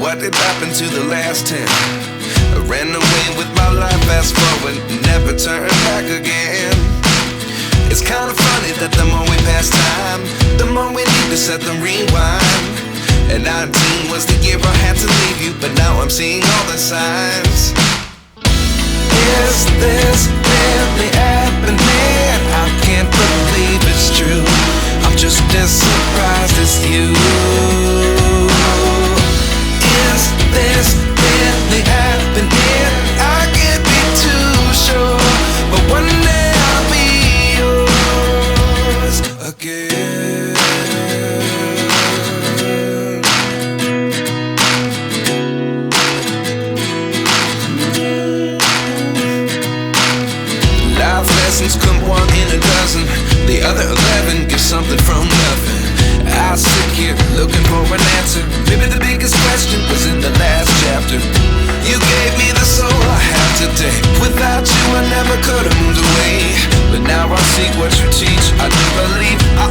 what did happen to the last 10? I ran away with my life, fast forward, never turn back again. It's kind of funny that the more we pass time, the more we need to set them rewind. And 19 was the year I had to leave you, but now I'm seeing all the signs. Is this really happening? I can't believe it's true. I'm just as surprised as you. Is this really happening? I can't be too sure, but one day I'll be yours again. Life lessons come one in a dozen. The other 11 get something from nothing. I sit here looking for an answer. Maybe the biggest question was in the last chapter. You gave me the soul I have today. Without you I never could have moved away. But now I see what you teach. I do believe I